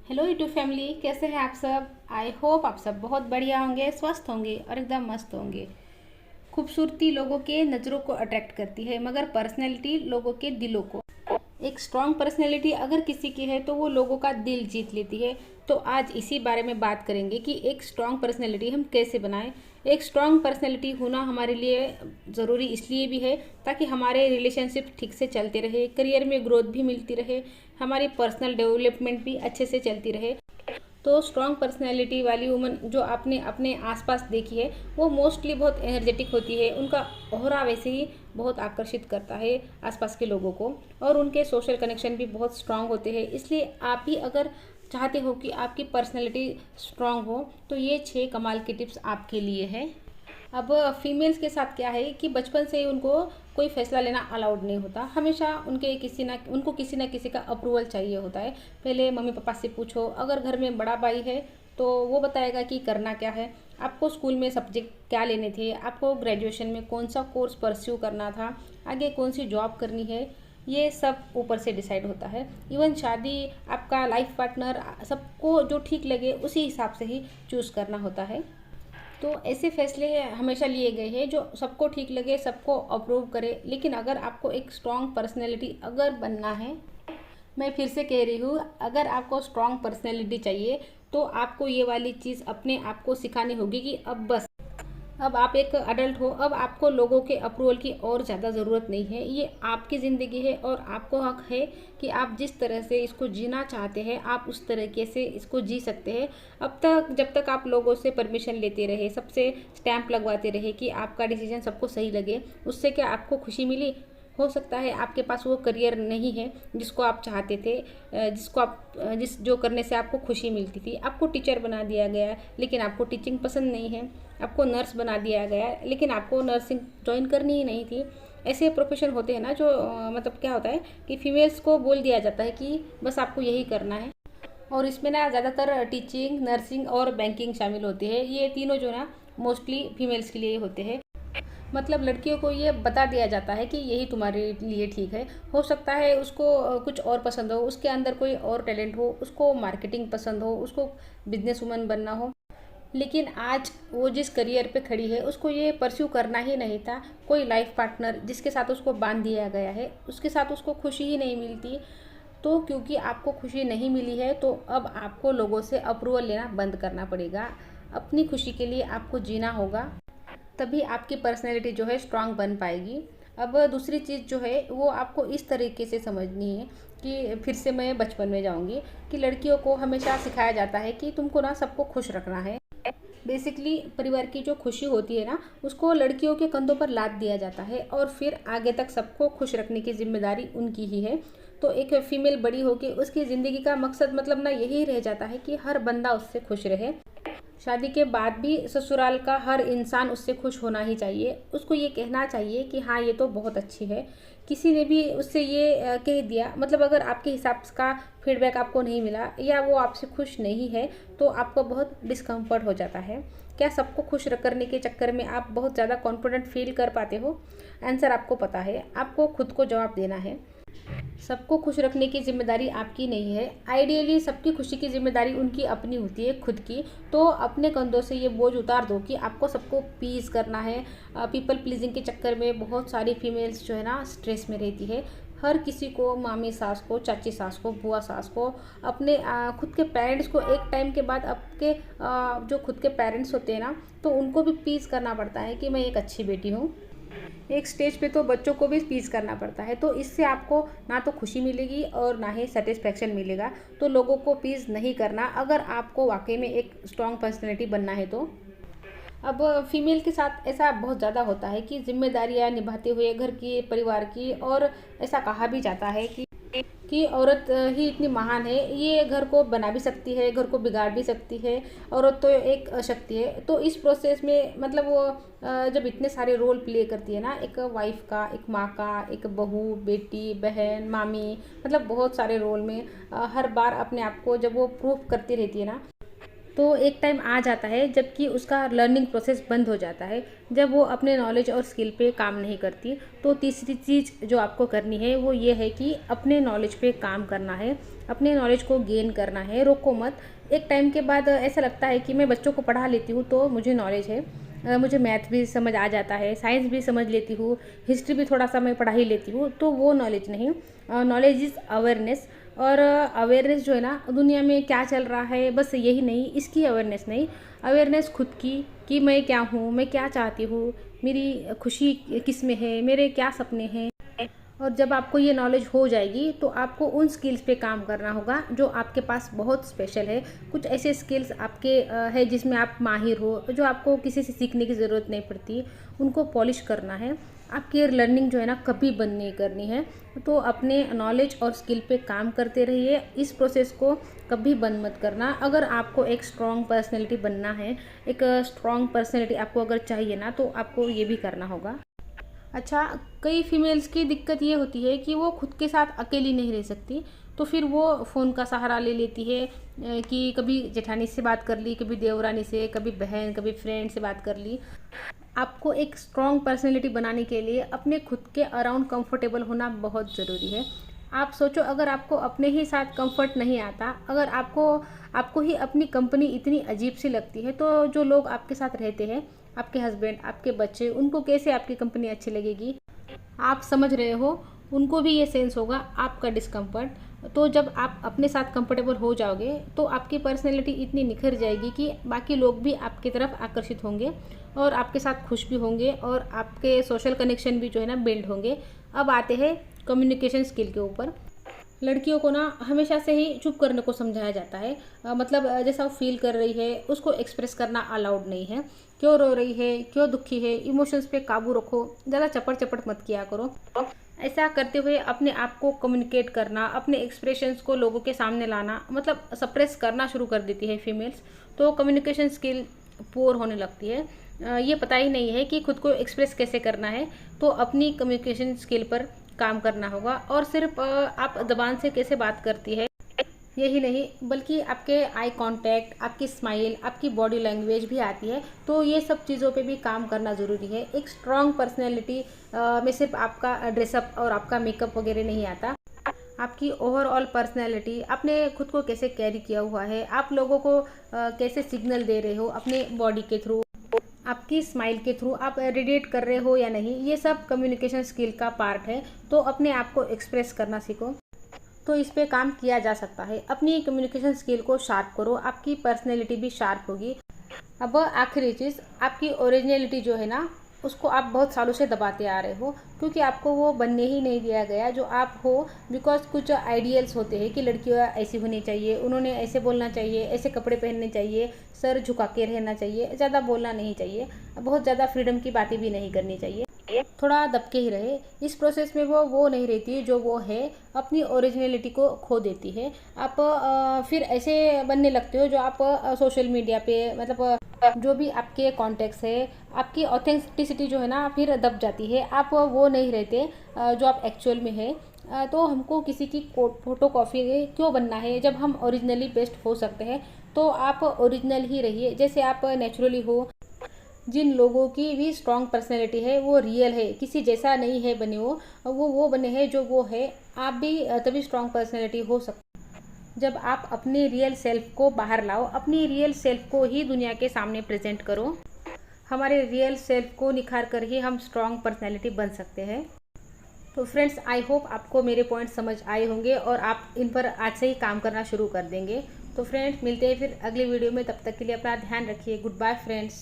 Hello YouTube family, कैसे हैं आप सब। आई होप आप सब बहुत बढ़िया होंगे, स्वस्थ होंगे और एकदम मस्त होंगे। खूबसूरती लोगों के नज़रों को अट्रैक्ट करती है, मगर पर्सनैलिटी लोगों के दिलों को। एक स्ट्रॉन्ग पर्सनैलिटी अगर किसी की है तो वो लोगों का दिल जीत लेती है। तो आज इसी बारे में बात करेंगे कि एक स्ट्रॉन्ग पर्सनैलिटी हम कैसे बनाएं। एक स्ट्रॉन्ग पर्सनैलिटी होना हमारे लिए ज़रूरी इसलिए भी है ताकि हमारे रिलेशनशिप ठीक से चलते रहे, करियर में ग्रोथ भी मिलती रहे, हमारी पर्सनल डेवलपमेंट भी अच्छे से चलती रहे। तो स्ट्रॉन्ग पर्सनैलिटी वाली वुमन जो आपने अपने आसपास देखी है वो मोस्टली बहुत एनर्जेटिक होती है। उनका ऑरा वैसे ही बहुत आकर्षित करता है आसपास के लोगों को, और उनके सोशल कनेक्शन भी बहुत स्ट्रांग होते हैं। इसलिए आप भी अगर चाहते हो कि आपकी पर्सनैलिटी स्ट्रांग हो तो ये 6 कमाल की टिप्स आपके लिए है। अब फीमेल्स के साथ क्या है कि बचपन से ही उनको कोई फैसला लेना अलाउड नहीं होता। हमेशा उनको किसी ना किसी का अप्रूवल चाहिए होता है। पहले मम्मी पापा से पूछो, अगर घर में बड़ा भाई है तो वो बताएगा कि करना क्या है, आपको स्कूल में सब्जेक्ट क्या लेने थे, आपको ग्रेजुएशन में कौन सा कोर्स परस्यू करना था, आगे कौन सी जॉब करनी है, ये सब ऊपर से डिसाइड होता है। इवन शादी, आपका लाइफ पार्टनर, सबको जो ठीक लगे उसी हिसाब से ही चूज़ करना होता है। तो ऐसे फैसले हमेशा लिए गए हैं जो सबको ठीक लगे, सबको अप्रूव करे। लेकिन अगर आपको एक स्ट्रॉन्ग पर्सनैलिटी अगर बनना है, मैं फिर से कह रही हूँ, अगर आपको स्ट्रॉन्ग पर्सनैलिटी चाहिए तो आपको ये वाली चीज़ अपने आप को सिखानी होगी कि अब बस, अब आप एक अडल्ट हो, अब आपको लोगों के अप्रूवल की और ज़्यादा ज़रूरत नहीं है। ये आपकी ज़िंदगी है और आपको हक है कि आप जिस तरह से इसको जीना चाहते हैं आप उस तरीके से इसको जी सकते हैं। अब तक जब तक आप लोगों से परमिशन लेते रहे, सबसे स्टैंप लगवाते रहे कि आपका डिसीजन सबको सही लगे, उससे क्या आपको खुशी मिली? हो सकता है आपके पास वो करियर नहीं है जिसको आप चाहते थे, जिस जो करने से आपको खुशी मिलती थी। आपको टीचर बना दिया गया लेकिन आपको टीचिंग पसंद नहीं है। आपको नर्स बना दिया गया लेकिन आपको नर्सिंग ज्वाइन करनी ही नहीं थी। ऐसे प्रोफेशन होते हैं ना जो मतलब क्या होता है कि फीमेल्स को बोल दिया जाता है कि बस आपको यही करना है। और इसमें ना ज़्यादातर टीचिंग, नर्सिंग और बैंकिंग शामिल होती है। ये तीनों जो ना मोस्टली फीमेल्स के लिए होते हैं। मतलब लड़कियों को ये बता दिया जाता है कि यही तुम्हारे लिए ठीक है। हो सकता है उसको कुछ और पसंद हो, उसके अंदर कोई और टैलेंट हो, उसको मार्केटिंग पसंद हो, उसको बिजनेस वुमन बनना हो, लेकिन आज वो जिस करियर पे खड़ी है उसको ये परस्यू करना ही नहीं था। कोई लाइफ पार्टनर जिसके साथ उसको बांध दिया गया है उसके साथ उसको खुशी ही नहीं मिलती। तो क्योंकि आपको खुशी नहीं मिली है तो अब आपको लोगों से अप्रूवल लेना बंद करना पड़ेगा। अपनी खुशी के लिए आपको जीना होगा, तभी आपकी पर्सनैलिटी जो है स्ट्रांग बन पाएगी। अब दूसरी चीज़ जो है वो आपको इस तरीके से समझनी है कि फिर से मैं बचपन में जाऊंगी कि लड़कियों को हमेशा सिखाया जाता है कि तुमको ना सबको खुश रखना है। बेसिकली परिवार की जो खुशी होती है ना उसको लड़कियों के कंधों पर लाद दिया जाता है और फिर आगे तक सबको खुश रखने की जिम्मेदारी उनकी ही है। तो एक फीमेल बड़ी होकर उसकी ज़िंदगी का मकसद मतलब ना यही रह जाता है कि हर बंदा उससे खुश रहे। शादी के बाद भी ससुराल का हर इंसान उससे खुश होना ही चाहिए। उसको ये कहना चाहिए कि हाँ ये तो बहुत अच्छी है। किसी ने भी उससे ये कह दिया, मतलब अगर आपके हिसाब का फीडबैक आपको नहीं मिला या वो आपसे खुश नहीं है तो आपको बहुत डिस्कम्फर्ट हो जाता है। क्या सबको खुश करने के चक्कर में आप बहुत ज़्यादा कॉन्फिडेंट फील कर पाते हो? आंसर आपको पता है, आपको खुद को जवाब देना है। सबको खुश रखने की जिम्मेदारी आपकी नहीं है। आइडियली सबकी खुशी की जिम्मेदारी उनकी अपनी होती है, खुद की। तो अपने कंधों से ये बोझ उतार दो कि आपको सबको प्लीज़ करना है। पीपल प्लीजिंग के चक्कर में बहुत सारी फीमेल्स जो है ना स्ट्रेस में रहती है। हर किसी को, मामी सास को, चाची सास को, बुआ सास को, अपने खुद के पेरेंट्स को एक टाइम के बाद आपके जो खुद के पेरेंट्स होते हैं ना तो उनको भी प्लीज़ करना पड़ता है कि मैं एक अच्छी बेटी हूँ। एक स्टेज पे तो बच्चों को भी स्पीच करना पड़ता है। तो इससे आपको ना तो खुशी मिलेगी और ना ही सेटिस्फेक्शन मिलेगा। तो लोगों को प्लीज़ नहीं करना अगर आपको वाकई में एक स्ट्रॉन्ग पर्सनैलिटी बनना है तो। अब फीमेल के साथ ऐसा बहुत ज़्यादा होता है कि जिम्मेदारियां निभाते हुए घर की, परिवार की, और ऐसा कहा भी जाता है कि औरत ही इतनी महान है, ये घर को बना भी सकती है, घर को बिगाड़ भी सकती है। औरत तो एक शक्ति है। तो इस प्रोसेस में मतलब वो जब इतने सारे रोल प्ले करती है ना, एक वाइफ का, एक माँ का, एक बहू, बेटी, बहन, मामी, मतलब बहुत सारे रोल में हर बार अपने आप को जब वो प्रूफ करती रहती है ना तो एक टाइम आ जाता है जबकि उसका लर्निंग प्रोसेस बंद हो जाता है, जब वो अपने नॉलेज और स्किल पे काम नहीं करती। तो तीसरी चीज़ जो आपको करनी है वो ये है कि अपने नॉलेज पे काम करना है, अपने नॉलेज को गेन करना है, रोको मत। एक टाइम के बाद ऐसा लगता है कि मैं बच्चों को पढ़ा लेती हूँ तो मुझे नॉलेज है, मुझे मैथ भी समझ आ जाता है, साइंस भी समझ लेती हूँ, हिस्ट्री भी थोड़ा सा मैं पढ़ा ही लेती हूँ, तो वो नॉलेज नहीं। Knowledge is awareness. और अवेयरनेस जो है ना, दुनिया में क्या चल रहा है बस यही नहीं, इसकी अवेयरनेस नहीं, अवेयरनेस खुद की कि मैं क्या हूँ, मैं क्या चाहती हूँ, मेरी खुशी किस में है, मेरे क्या सपने हैं। और जब आपको ये नॉलेज हो जाएगी तो आपको उन स्किल्स पे काम करना होगा जो आपके पास बहुत स्पेशल है। कुछ ऐसे स्किल्स आपके है जिसमें आप माहिर हो, जो आपको किसी से सीखने की ज़रूरत नहीं पड़ती, उनको पॉलिश करना है। आपकी लर्निंग जो है ना कभी बंद नहीं करनी है। तो अपने नॉलेज और स्किल पे काम करते रहिए, इस प्रोसेस को कभी बंद मत करना। अगर आपको एक स्ट्रॉन्ग पर्सनैलिटी बनना है, एक स्ट्रॉन्ग पर्सनैलिटी आपको अगर चाहिए ना, तो आपको ये भी करना होगा। अच्छा, कई फीमेल्स की दिक्कत ये होती है कि वो खुद के साथ अकेली नहीं रह सकती, तो फिर वो फ़ोन का सहारा ले लेती है कि कभी जेठानी से बात कर ली, कभी देवरानी से, कभी बहन, कभी फ्रेंड से बात कर ली। आपको एक स्ट्रॉन्ग पर्सनैलिटी बनाने के लिए अपने खुद के अराउंड कंफर्टेबल होना बहुत ज़रूरी है। आप सोचो, अगर आपको अपने ही साथ कंफर्ट नहीं आता, अगर आपको आपको ही अपनी कंपनी इतनी अजीब सी लगती है, तो जो लोग आपके साथ रहते हैं, आपके हस्बैंड, आपके बच्चे, उनको कैसे आपकी कंपनी अच्छी लगेगी। आप समझ रहे हो, उनको भी ये सेंस होगा आपका डिस्कम्फर्ट। तो जब आप अपने साथ कंफर्टेबल हो जाओगे तो आपकी पर्सनैलिटी इतनी निखर जाएगी कि बाकी लोग भी आपकी तरफ आकर्षित होंगे और आपके साथ खुश भी होंगे, और आपके सोशल कनेक्शन भी जो है ना बिल्ड होंगे। अब आते हैं कम्युनिकेशन स्किल के ऊपर। लड़कियों को ना हमेशा से ही चुप करने को समझाया जाता है, मतलब जैसा वो फील कर रही है उसको एक्सप्रेस करना अलाउड नहीं है। क्यों रो रही है, क्यों दुखी है, इमोशंस पे काबू रखो, ज़्यादा चपड़ चपड़ मत किया करो। ऐसा करते हुए अपने आप को कम्युनिकेट करना, अपने एक्सप्रेशंस को लोगों के सामने लाना, मतलब सप्रेस करना शुरू कर देती है फीमेल्स। तो कम्युनिकेशन स्किल पुअर होने लगती है। ये पता ही नहीं है कि खुद को एक्सप्रेस कैसे करना है। तो अपनी कम्युनिकेशन स्किल पर काम करना होगा। और सिर्फ आप ज़बान से कैसे बात करती है यही नहीं, बल्कि आपके आई कांटेक्ट, आपकी स्माइल, आपकी बॉडी लैंग्वेज भी आती है। तो ये सब चीज़ों पे भी काम करना ज़रूरी है। एक स्ट्रॉन्ग पर्सनैलिटी में सिर्फ आपका ड्रेसअप और आपका मेकअप वगैरह नहीं आता, आपकी ओवरऑल पर्सनैलिटी, आपने खुद को कैसे कैरी किया हुआ है, आप लोगों को कैसे सिग्नल दे रहे हो अपने बॉडी के थ्रू, आपकी स्माइल के थ्रू आप रेडिएट कर रहे हो या नहीं, ये सब कम्युनिकेशन स्किल का पार्ट है। तो अपने आप को एक्सप्रेस करना सीखो। तो इस पे काम किया जा सकता है। अपनी कम्युनिकेशन स्किल को शार्प करो, आपकी पर्सनैलिटी भी शार्प होगी। अब आखिरी चीज़, आपकी ओरिजिनलिटी जो है ना, उसको आप बहुत सालों से दबाते आ रहे हो, क्योंकि आपको वो बनने ही नहीं दिया गया जो आप हो। बिकॉज कुछ आइडियल्स होते हैं कि लड़कियाँ ऐसी होनी चाहिए, उन्होंने ऐसे बोलना चाहिए, ऐसे कपड़े पहनने चाहिए, सर झुका के रहना चाहिए, ज़्यादा बोलना नहीं चाहिए, बहुत ज़्यादा फ्रीडम की बातें भी नहीं करनी चाहिए, थोड़ा दबके ही रहे। इस प्रोसेस में वो नहीं रहती जो वो है, अपनी ओरिजिनलिटी को खो देती है। आप फिर ऐसे बनने लगते हो जो आप सोशल मीडिया पे, मतलब जो भी आपके कॉन्टेक्ट्स है, आपकी ऑथेंटिसिटी जो है ना फिर दब जाती है। आप वो नहीं रहते जो आप एक्चुअल में है। तो हमको किसी की फोटो कॉपी क्यों बनना है जब हम ओरिजिनली बेस्ट हो सकते हैं। तो आप ओरिजिनल ही रहिए, जैसे आप नेचुरली हो। जिन लोगों की भी स्ट्रॉन्ग पर्सनैलिटी है वो रियल है, किसी जैसा नहीं है बने वो बने हैं जो वो है। आप भी तभी स्ट्रॉन्ग पर्सनैलिटी हो सकते जब आप अपने रियल सेल्फ को बाहर लाओ, अपनी रियल सेल्फ को ही दुनिया के सामने प्रेजेंट करो। हमारे रियल सेल्फ को निखार कर ही हम स्ट्रॉन्ग पर्सनैलिटी बन सकते हैं। तो फ्रेंड्स, आई होप आपको मेरे पॉइंट समझ आए होंगे और आप इन पर आज से ही काम करना शुरू कर देंगे। तो फ्रेंड्स, मिलते हैं फिर अगली वीडियो में, तब तक के लिए अपना ध्यान रखिए। Goodbye friends.